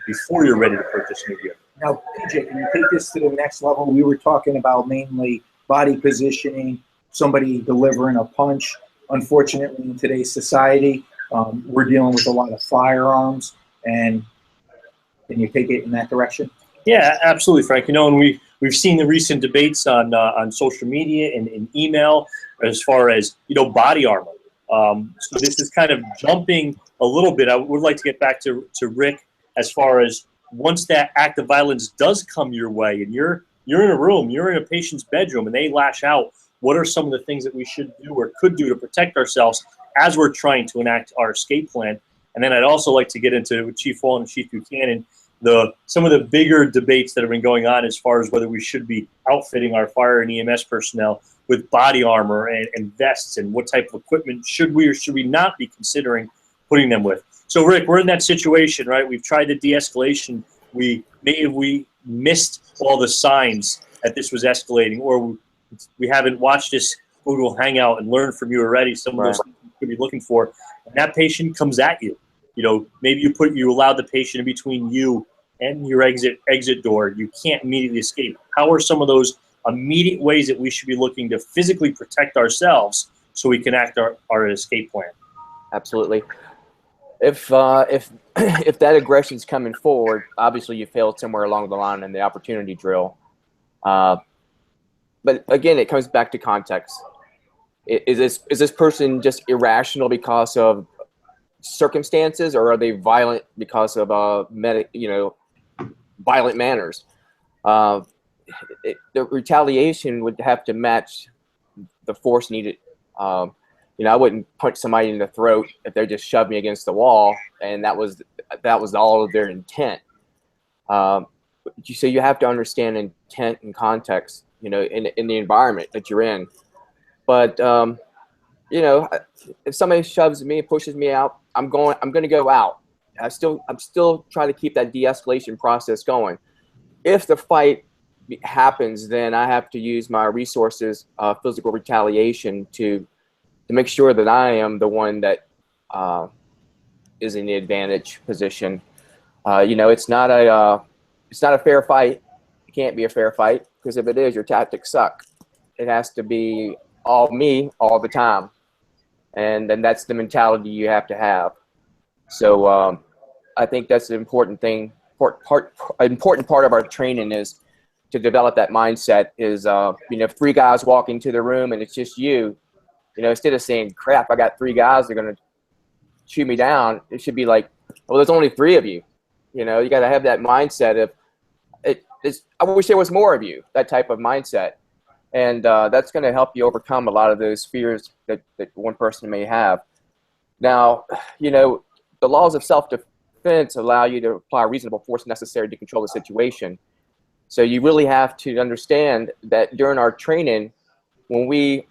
before you're ready to purchase new gear. Now, PJ, can you take this to the next level? We were talking about mainly body positioning, somebody delivering a punch. Unfortunately, in today's society, we're dealing with a lot of firearms. And can you take it in that direction? Yeah, absolutely, Frank. You know, and we've seen the recent debates on social media and in email as far as, you know, body armor. So this is kind of jumping a little bit. I would like to get back to Rick as far as once that act of violence does come your way and you're in a room, you're in a patient's bedroom and they lash out, what are some of the things that we should do or could do to protect ourselves as we're trying to enact our escape plan? And then I'd also like to get into Chief Walton and Chief Buchanan, some of the bigger debates that have been going on as far as whether we should be outfitting our fire and EMS personnel with body armor and vests, and what type of equipment should we or should we not be considering putting them with. So Rick, we're in that situation, right? We've tried the de-escalation. We missed all the signs that this was escalating, or we haven't watched this Norwood Hangout and learned from you already some of those things you could be looking for. And that patient comes at you. You know, maybe you allow the patient in between you and your exit door. You can't immediately escape. How are some of those immediate ways that we should be looking to physically protect ourselves so we can act our escape plan? Absolutely. If that aggression's coming forward, obviously you failed somewhere along the line in the opportunity drill. But again, it comes back to context. Is this person just irrational because of circumstances, or are they violent because of violent manners? The retaliation would have to match the force needed. You know, I wouldn't punch somebody in the throat if they just shoved me against the wall and that was all of their intent. So you have to understand intent and context, you know, in the environment that you're in. But you know, if somebody shoves me and pushes me out, I'm going to go out. I'm still trying to keep that de-escalation process going. If the fight happens, then I have to use my resources, physical retaliation, to make sure that I am the one that is in the advantage position. You know, it's not a fair fight. It can't be a fair fight, because if it is, your tactics suck. It has to be all me all the time, and then that's the mentality you have to have. So I think that's an important thing. Important part of our training is to develop that mindset. Is you know, if 3 guys walk into the room and it's just you, you know, instead of saying, crap, I got 3 guys that are going to shoot me down, it should be like, Well, there's only 3 of you. You know, you got to have that mindset of I wish there was more of you, that type of mindset. And that's going to help you overcome a lot of those fears that one person may have. Now, you know, the laws of self-defense allow you to apply reasonable force necessary to control the situation. So you really have to understand that during our training, when we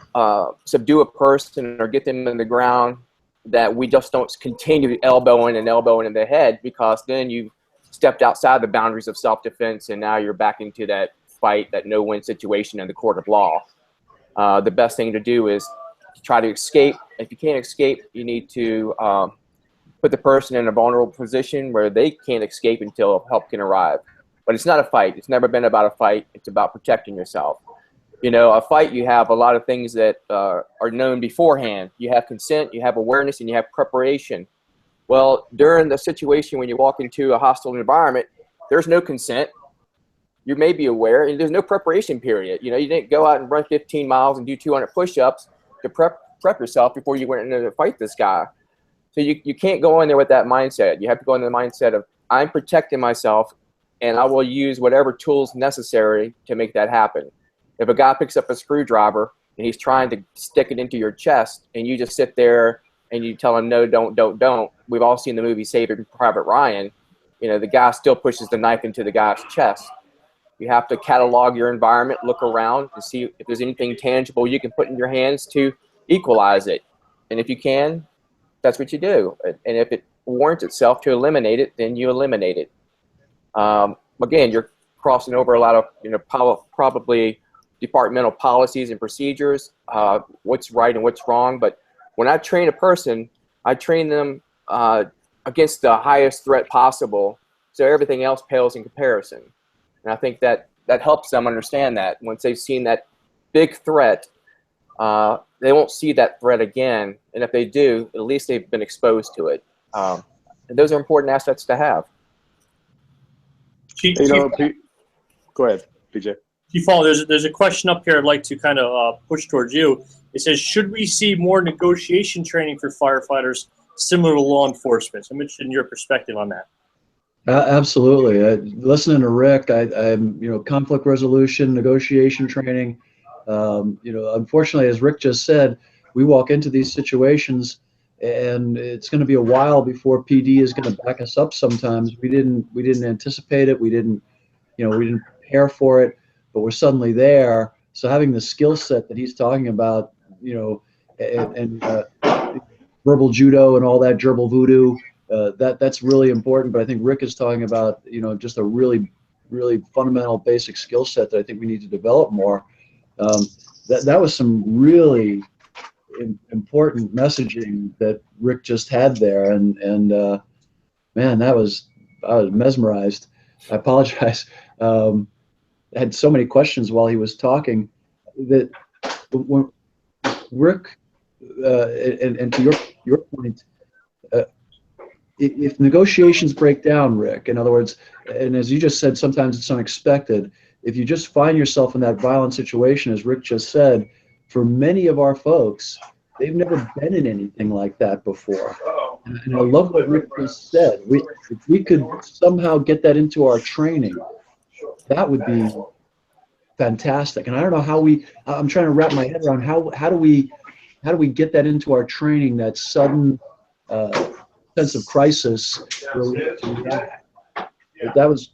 subdue a person or get them in the ground, that we just don't continue elbowing in the head, because then you've stepped outside the boundaries of self-defense and now you're back into that fight, that no-win situation in the court of law. The best thing to do is try to escape. If you can't escape, you need to put the person in a vulnerable position where they can't escape until help can arrive. But it's not a fight. It's never been about a fight. It's about protecting yourself. You know, a fight, you have a lot of things that are known beforehand. You have consent, you have awareness, and you have preparation. Well, during the situation when you walk into a hostile environment, there's no consent. You may be aware, and there's no preparation period. You know, you didn't go out and run 15 miles and do 200 push-ups to prep yourself before you went in to fight this guy. So you can't go in there with that mindset. You have to go in the mindset of, I'm protecting myself, and I will use whatever tools necessary to make that happen. If a guy picks up a screwdriver and he's trying to stick it into your chest, and you just sit there and you tell him, no, don't. We've all seen the movie Saving Private Ryan. You know, the guy still pushes the knife into the guy's chest. You have to catalog your environment, look around to see if there's anything tangible you can put in your hands to equalize it. And if you can, that's what you do. And if it warrants itself to eliminate it, then you eliminate it. Again, you're crossing over a lot of, you know, probably departmental policies and procedures, what's right and what's wrong. But when I train a person, I train them against the highest threat possible, so everything else pales in comparison. And I think that helps them understand that once they've seen that big threat, they won't see that threat again. And if they do, at least they've been exposed to it. And those are important assets to have. You know, go ahead, PJ. Paul, there's a question up here I'd like to kind of push towards you. It says, should we see more negotiation training for firefighters similar to law enforcement? I'm interested in your perspective on that. Absolutely. Listening to Rick, I'm, you know, conflict resolution, negotiation training. You know, unfortunately, as Rick just said, we walk into these situations and it's going to be a while before PD is going to back us up. Sometimes we didn't anticipate it. We didn't prepare for it, but we're suddenly there. So having the skill set that he's talking about, you know, and verbal judo and all that, gerbil voodoo, that's really important. But I think Rick is talking about, you know, just a really, really fundamental basic skill set that I think we need to develop more. That was some really important messaging that Rick just had there, and man, I was mesmerized. I apologize. I had so many questions while he was talking that when Rick and to your point, if negotiations break down, Rick, in other words, and as you just said, sometimes it's unexpected. If you just find yourself in that violent situation, as Rick just said, for many of our folks, they've never been in anything like that before. And I love what Rick just said. If we could somehow get that into our training, that would be fantastic. And I don't know how I'm trying to wrap my head around how do we get that into our training, that sudden sense of crisis where we have to react. That was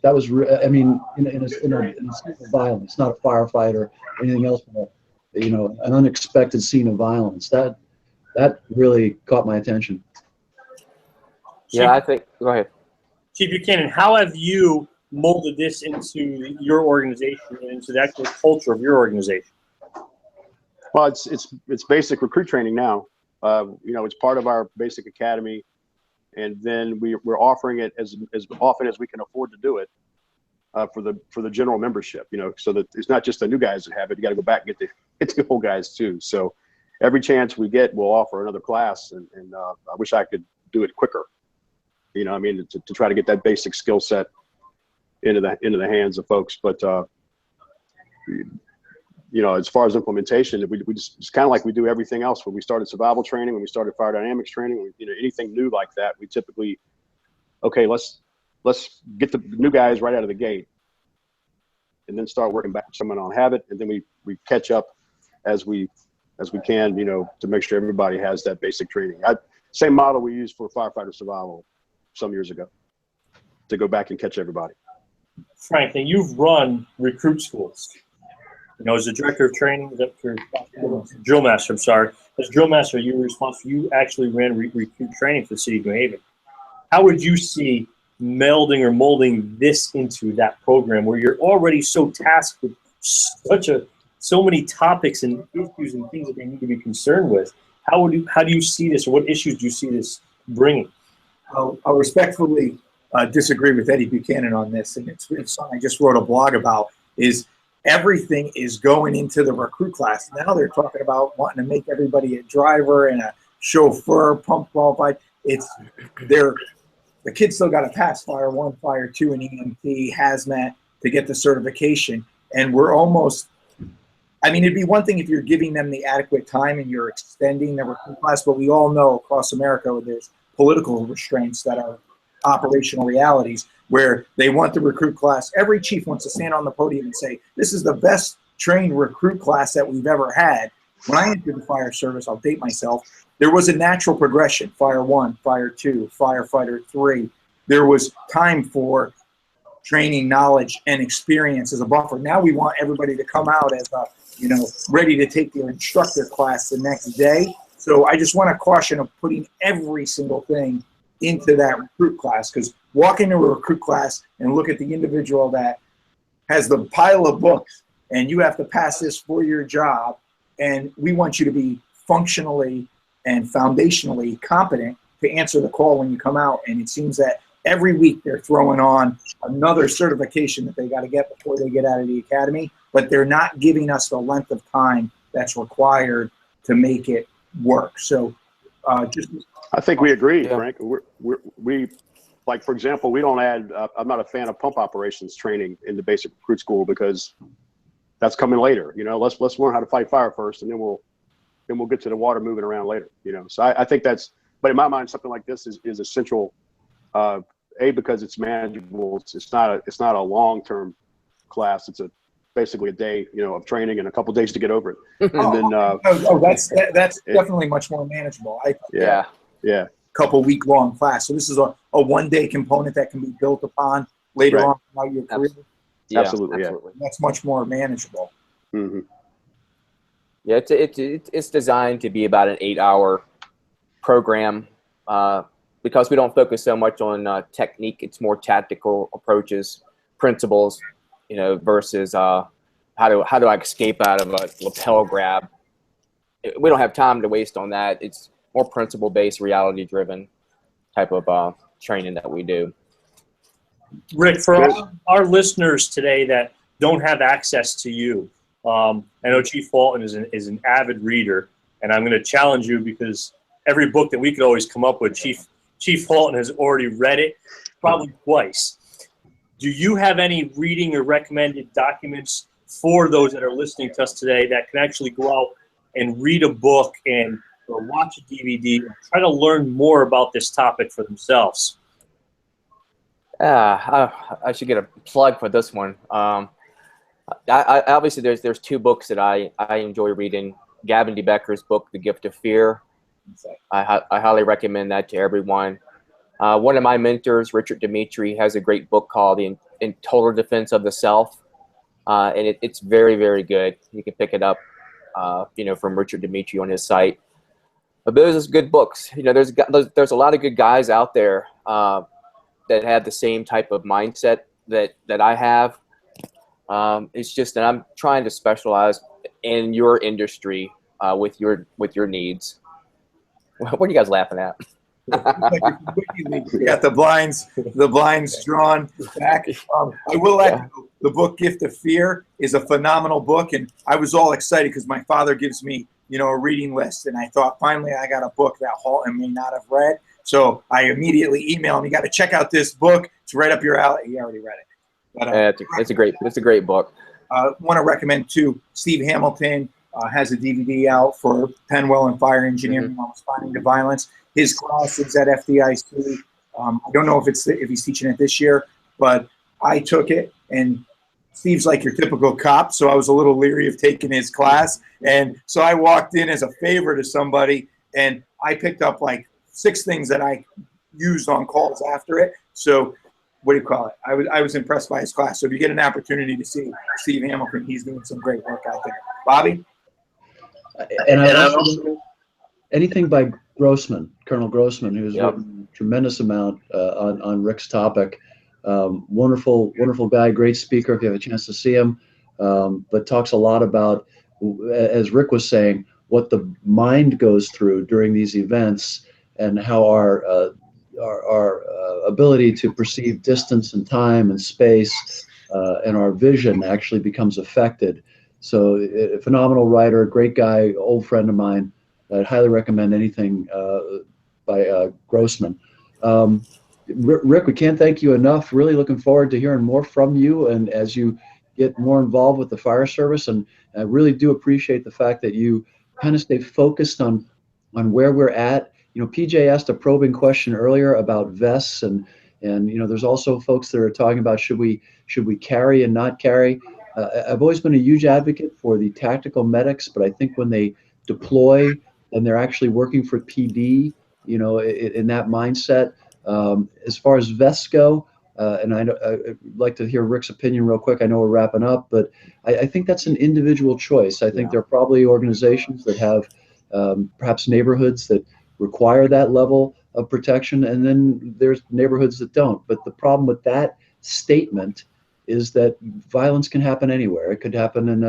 I mean, in a scene of violence, not a firefight or anything else, but you know, an unexpected scene of violence. That really caught my attention. Yeah, I think. Go ahead, Chief Buchanan. How have you molded this into your organization and into the actual culture of your organization? Well, it's basic recruit training now. You know, it's part of our basic academy, and then we're offering it as often as we can afford to do it for the general membership. You know, so that it's not just the new guys that have it. You got to go back and get the old guys too. So every chance we get, we'll offer another class, and I wish I could do it quicker. You know, I mean, to try to get that basic skill set into the hands of folks. But you know, as far as implementation, we just, it's kind of like we do everything else. When we started survival training, when we started fire dynamics training, you know, anything new like that, we typically okay, let's get the new guys right out of the gate, and then start working back someone on habit, and then we catch up as we can, you know, to make sure everybody has that basic training. Same model we used for firefighter survival some years ago, to go back and catch everybody. Frank, now you've run recruit schools. You know, as a director of training, drill master, I'm sorry. As drill master, you were responsible. You actually ran recruit training for the city of New Haven. How would you see melding or molding this into that program where you're already so tasked with so many topics and issues and things that they need to be concerned with? How do you see this, or what issues do you see this bringing? I'll respectfully disagree with Eddie Buchanan on this, and it's something I just wrote a blog about. Is everything is going into the recruit class now? They're talking about wanting to make everybody a driver and a chauffeur, pump qualified. The kids still got to pass Fire 1, Fire 2, and EMT, hazmat to get the certification, and we're almost. I mean, it'd be one thing if you're giving them the adequate time and you're extending the recruit class, but we all know across America there's political restraints that are operational realities where they want the recruit class. Every chief wants to stand on the podium and say, this is the best trained recruit class that we've ever had. When I entered the fire service, I'll date myself, there was a natural progression. Fire 1, Fire 2, Firefighter 3. There was time for training, knowledge, and experience as a buffer. Now we want everybody to come out as ready to take their instructor class the next day. So I just want to caution of putting every single thing into that recruit class, because walk into a recruit class and look at the individual that has the pile of books and you have to pass this for your job, and we want you to be functionally and foundationally competent to answer the call when you come out. And it seems that every week they're throwing on another certification that they got to get before they get out of the academy, but they're not giving us the length of time that's required to make it work. So I think we agree, Frank. We like, for example, we don't add, I'm not a fan of pump operations training in the basic recruit school because that's coming later. You know, let's learn how to fight fire first, and then we'll get to the water moving around later, you know. So I think but in my mind, something like this is essential, because it's manageable. It's not a long-term class. It's basically a day, of training and a couple days to get over it. And then that's definitely much more manageable. Yeah. Couple week long class. So this is a 1 day component that can be built upon later on throughout your career. Absolutely. That's much more manageable. Mm-hmm. Yeah, it's designed to be about an 8-hour program because we don't focus so much on technique. It's more tactical approaches, principles, versus how do I escape out of a lapel grab. We don't have time to waste on that. It's more principle-based, reality-driven type of training that we do. Rick, for our listeners today that don't have access to you, I know Chief Fulton is an avid reader, and I'm going to challenge you because every book that we could always come up with, Chief Fulton has already read it probably twice. Do you have any reading or recommended documents for those that are listening to us today that can actually go out and read a book and or watch a DVD and try to learn more about this topic for themselves? I should get a plug for this one. Obviously, there's two books that I enjoy reading. Gavin DeBecker's book, The Gift of Fear. I highly recommend that to everyone. One of my mentors, Richard Dimitri, has a great book called In Total Defense of the Self, and it's very, very good. You can pick it up, from Richard Dimitri on his site. But those are good books. There's a lot of good guys out there that have the same type of mindset that I have. It's just that I'm trying to specialize in your industry with your needs. What are you guys laughing at? We got the blinds drawn back. I will add, the book Gift of Fear is a phenomenal book, and I was all excited because my father gives me, a reading list, and I thought finally I got a book that Halton may not have read. So I immediately emailed him. You got to check out this book. It's right up your alley. He already read it. But, it's a great book. Want to recommend too. Steve Hamilton has a DVD out for Penwell and Fire Engineering on responding to violence. His class is at FDIC. I don't know if he's teaching it this year, but I took it, and Steve's like your typical cop, so I was a little leery of taking his class. And so I walked in as a favor to somebody, and I picked up like 6 things that I used on calls after it. So what do you call it? I was impressed by his class. So if you get an opportunity to see Steve Hamilton, he's doing some great work out there. Bobby? And I also, anything by Grossman, Colonel Grossman, who's written a tremendous amount on Rick's topic. Wonderful guy, great speaker if you have a chance to see him, but talks a lot about, as Rick was saying, what the mind goes through during these events and how our ability to perceive distance and time and space and our vision actually becomes affected. So a phenomenal writer, great guy, old friend of mine. I'd highly recommend anything by Grossman. Rick, we can't thank you enough. Really looking forward to hearing more from you, and as you get more involved with the fire service. And I really do appreciate the fact that you kind of stay focused on where we're at. You know, PJ asked a probing question earlier about vests, and you know, there's also folks that are talking about should we carry and not carry. I've always been a huge advocate for the tactical medics, but I think when they deploy and they're actually working for PD, you know, in that mindset. As far as vests go, and I'd like to hear Rick's opinion real quick. I know we're wrapping up, but I think that's an individual choice. I think there are probably organizations that have perhaps neighborhoods that require that level of protection, and then there's neighborhoods that don't. But the problem with that statement is that violence can happen anywhere. It could happen in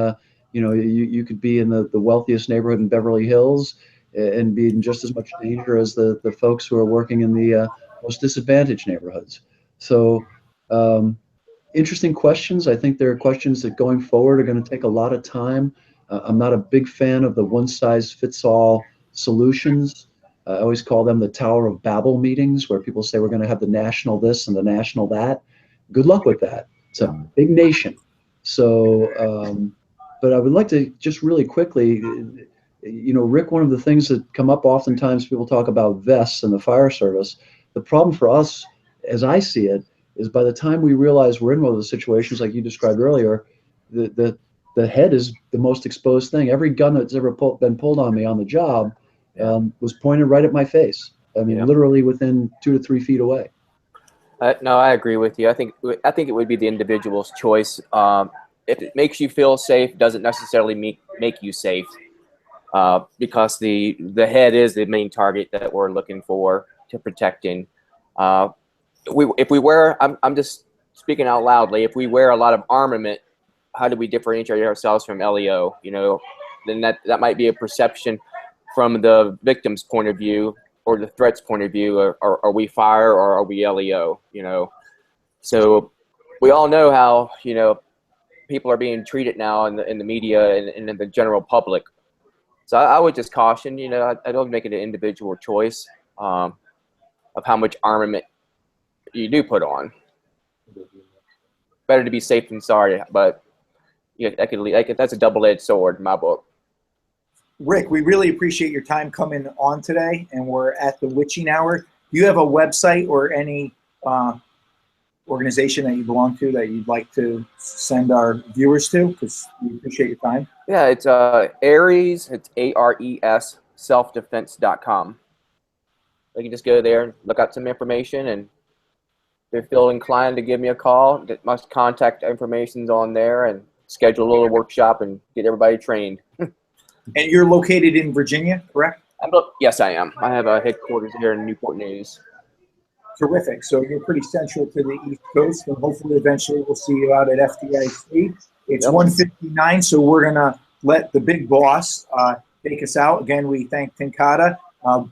you know, you could be in the wealthiest neighborhood in Beverly Hills and be in just as much danger as the folks who are working in the most disadvantaged neighborhoods. So interesting questions. I think there are questions that going forward are going to take a lot of time. I'm not a big fan of the one-size-fits-all solutions. I always call them the Tower of Babel meetings, where people say we're going to have the national this and the national that. Good luck with that. It's a big nation. So, but I would like to just really quickly, you know, Rick, one of the things that come up oftentimes, people talk about vests in the fire service. The problem for us, as I see it, is by the time we realize we're in one of those situations like you described earlier, the head is the most exposed thing. Every gun that's ever been pulled on me on the job was pointed right at my face. I mean, literally within 2 to 3 feet away. No, I agree with you. I think it would be the individual's choice. If it makes you feel safe, doesn't necessarily make you safe, because the head is the main target that we're looking for to protecting. If we wear, I'm just speaking out loudly, if we wear a lot of armament, how do we differentiate ourselves from LEO? You know, then that might be a perception from the victim's point of view or the threat's point of view. Are we fire or are we LEO? You know, so we all know how, you know, people are being treated now in the media and in the general public. So I would just caution, you know, I don't make it an individual choice of how much armament you do put on. Better to be safe than sorry, but yeah, that's a double-edged sword in my book. Rick, we really appreciate your time coming on today, and we're at the witching hour. Do you have a website or any organization that you belong to that you'd like to send our viewers to? Because we appreciate your time. Yeah, it's Ares, it's ARES, selfdefense.com. You can just go there and look up some information, and if you feel inclined to give me a call, my contact information's on there, and schedule a little workshop and get everybody trained. And you're located in Virginia, correct? Yes, I am. I have a headquarters here in Newport News. Terrific. So you're pretty central to the East Coast, and hopefully eventually we'll see you out at FDIC. It's 1:59, so we're going to let the big boss take us out. Again, we thank Tinkata.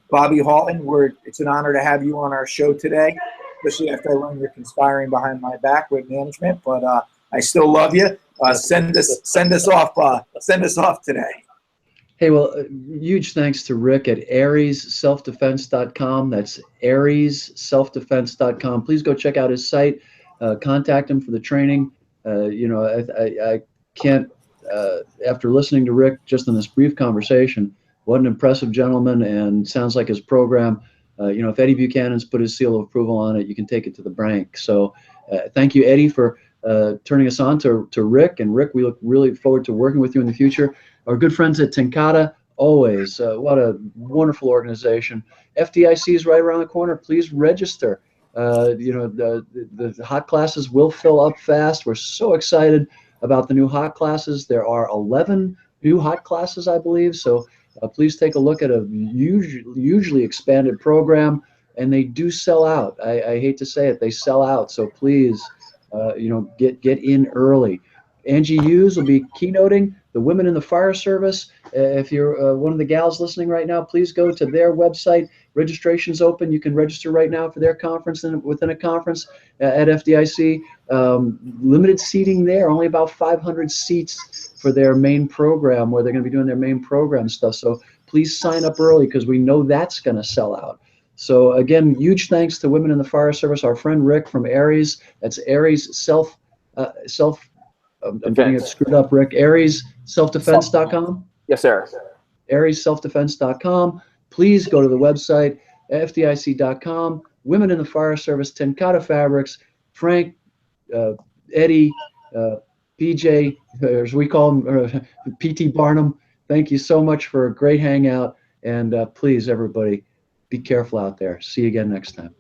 Bobby Halton, it's an honor to have you on our show today, especially after I learned you're conspiring behind my back with management, but I still love you. Send us off today. Hey, well, huge thanks to Rick at AresSelfDefense.com. That's AresSelfDefense.com. Please go check out his site. Contact him for the training. You know, I can't, after listening to Rick just in this brief conversation, what an impressive gentleman, and sounds like his program if Eddie Buchanan's put his seal of approval on it, you can take it to the bank. So thank you, Eddie, for turning us on to Rick. And Rick, we look really forward to working with you in the future. Our good friends at Tenkata, always, what a wonderful organization. FDIC is right around the corner. Please register. The hot classes will fill up fast. We're so excited about the new hot classes. There are 11 new hot classes, I believe. So please take a look at a hugely expanded program, and they do sell out. I hate to say it, they sell out. So please, get in early. Angie Hughes will be keynoting the Women in the Fire Service. If you're one of the gals listening right now, please go to their website. Registration's open. You can register right now for their conference and within a conference at FDIC. Limited seating there, only about 500 seats for their main program, where they're going to be doing their main program stuff. So please sign up early, because we know that's going to sell out. So again, huge thanks to Women in the Fire Service. Our friend Rick from Aries, that's Aries I'm getting it screwed up, Rick. AriesSelfDefense.com? Yes, sir. AriesSelfDefense.com. Please go to the website, FDIC.com. Women in the Fire Service, Tenkata Fabrics, Frank, Eddie, PJ, as we call him, PT Barnum. Thank you so much for a great hangout. And please, everybody, be careful out there. See you again next time.